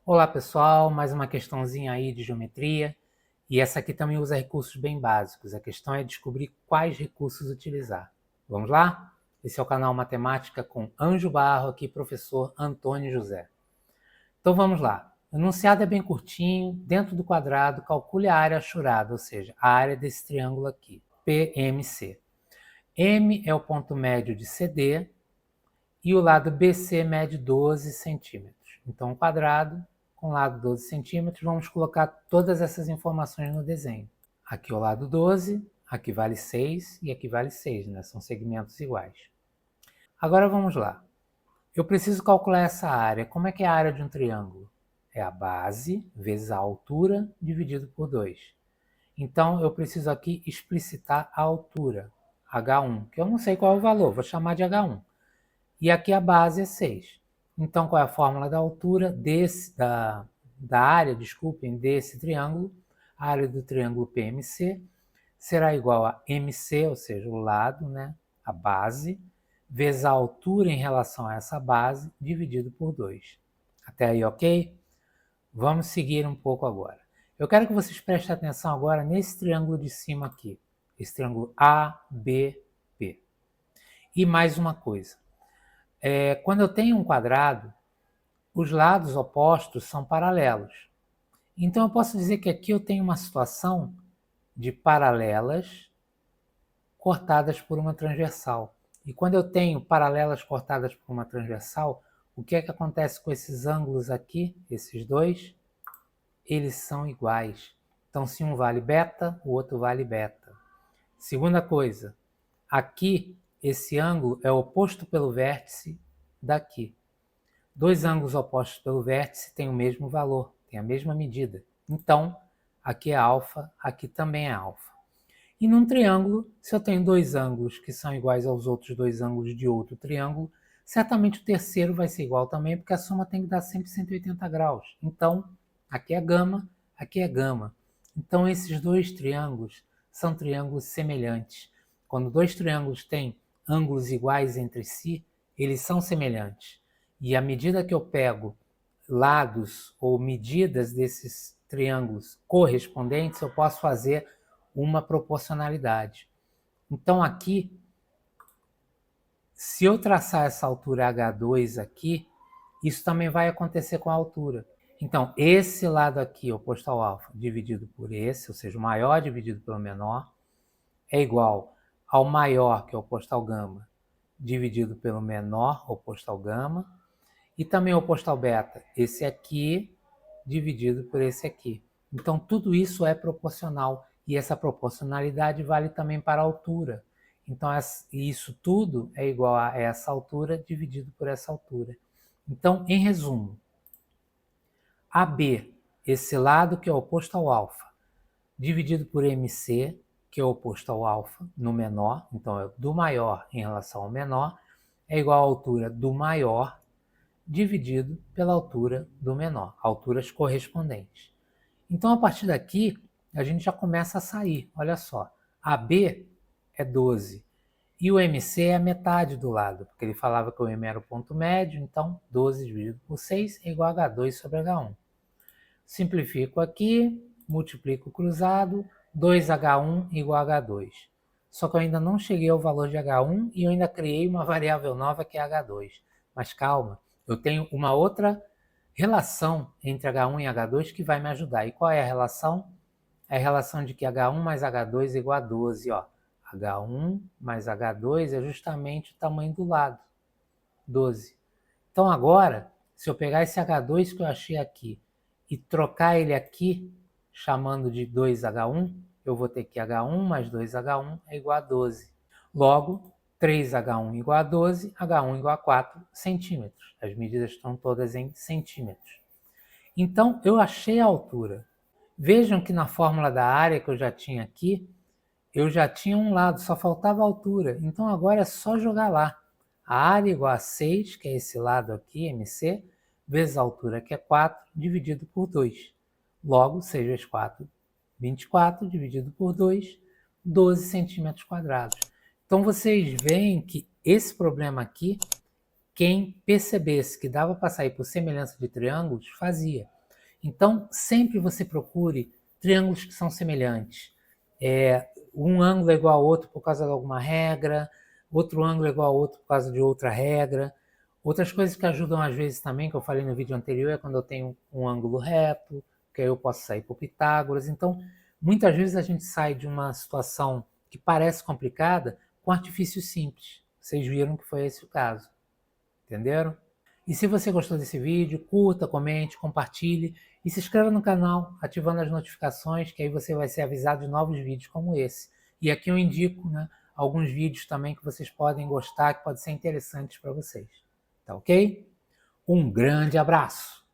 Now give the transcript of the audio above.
Olá pessoal, mais uma questãozinha aí de geometria, e essa aqui também usa recursos bem básicos. A questão é descobrir quais recursos utilizar. Vamos lá? Esse é o canal Matemática com Anjo Barro, aqui professor Antônio José. Então vamos lá. O enunciado é bem curtinho. Dentro do quadrado, calcule a área achurada, ou seja, a área desse triângulo aqui, PMC. M é o ponto médio de CD e o lado BC mede 12 centímetros. Então, o quadrado com lado 12 centímetros, vamos colocar todas essas informações no desenho. Aqui o lado 12, aqui vale 6 e aqui vale 6, né? São segmentos iguais. Agora vamos lá. Eu preciso calcular essa área. Como é que é a área de um triângulo? É a base vezes a altura dividido por 2. Então, eu preciso aqui explicitar a altura, H1, que eu não sei qual é o valor, vou chamar de H1. E aqui a base é 6. Então, qual é a fórmula da altura da área, desse triângulo? A área do triângulo PMC será igual a MC, ou seja, o lado, né, a base, vezes a altura em relação a essa base, dividido por 2. Até aí, ok? Vamos seguir um pouco agora. Eu quero que vocês prestem atenção agora nesse triângulo de cima aqui. Esse triângulo ABP. E mais uma coisa. Quando eu tenho um quadrado, os lados opostos são paralelos. Então, eu posso dizer que aqui eu tenho uma situação de paralelas cortadas por uma transversal. E quando eu tenho paralelas cortadas por uma transversal, o que é que acontece com esses ângulos aqui, esses dois? Eles são iguais. Então, se um vale beta, o outro vale beta. Segunda coisa, aqui esse ângulo é oposto pelo vértice daqui. Dois ângulos opostos pelo vértice têm o mesmo valor, têm a mesma medida. Então, aqui é alfa, aqui também é alfa. E num triângulo, se eu tenho dois ângulos que são iguais aos outros dois ângulos de outro triângulo, certamente o terceiro vai ser igual também, porque a soma tem que dar sempre 180 graus. Então, aqui é gama, aqui é gama. Então, esses dois triângulos são triângulos semelhantes. Quando dois triângulos têm ângulos iguais entre si, eles são semelhantes. E à medida que eu pego lados ou medidas desses triângulos correspondentes, eu posso fazer uma proporcionalidade. Então aqui, se eu traçar essa altura H2 aqui, isso também vai acontecer com a altura. Então, esse lado aqui, oposto ao alfa, dividido por esse, ou seja, o maior dividido pelo menor, é igual ao maior, que é oposto ao gama, dividido pelo menor, oposto ao gama, e também oposto ao beta, esse aqui dividido por esse aqui. Então, tudo isso é proporcional, e essa proporcionalidade vale também para a altura. Então, isso tudo é igual a essa altura dividido por essa altura. Então, em resumo, AB, esse lado que é oposto ao alfa, dividido por MC, que é oposto ao alfa, no menor, então é do maior em relação ao menor, é igual à altura do maior dividido pela altura do menor, alturas correspondentes. Então, a partir daqui, a gente já começa a sair. Olha só, AB é 12 e o MC é a metade do lado, porque ele falava que o M era o ponto médio, então 12 dividido por 6 é igual a H2 sobre H1. Simplifico aqui, multiplico cruzado, 2H1 igual a H2. Só que eu ainda não cheguei ao valor de H1 e eu ainda criei uma variável nova que é H2. Mas calma, eu tenho uma outra relação entre H1 e H2 que vai me ajudar. E qual é a relação? É a relação de que H1 mais H2 é igual a 12. Ó. H1 mais H2 é justamente o tamanho do lado, 12. Então agora, se eu pegar esse H2 que eu achei aqui e trocar ele aqui, chamando de 2H1, eu vou ter que H1 mais 2H1 é igual a 12. Logo, 3H1 igual a 12, H1 igual a 4 centímetros. As medidas estão todas em centímetros. Então, eu achei a altura. Vejam que na fórmula da área que eu já tinha aqui, eu já tinha um lado, só faltava a altura. Então, agora é só jogar lá. A área igual a 6, que é esse lado aqui, MC, vezes a altura, que é 4, dividido por 2. Logo, 6 vezes 4, 24, dividido por 2, 12 centímetros quadrados. Então, vocês veem que esse problema aqui, quem percebesse que dava para sair por semelhança de triângulos, fazia. Então, sempre você procure triângulos que são semelhantes. Um ângulo é igual ao outro por causa de alguma regra, outro ângulo é igual ao outro por causa de outra regra. Outras coisas que ajudam às vezes também, que eu falei no vídeo anterior, é quando eu tenho um ângulo reto, que aí eu posso sair por Pitágoras. Então, muitas vezes a gente sai de uma situação que parece complicada com artifícios simples. Vocês viram que foi esse o caso. Entenderam? E se você gostou desse vídeo, curta, comente, compartilhe e se inscreva no canal, ativando as notificações, que aí você vai ser avisado de novos vídeos como esse. E aqui eu indico, né, alguns vídeos também que vocês podem gostar, que podem ser interessantes para vocês. Tá ok? Um grande abraço!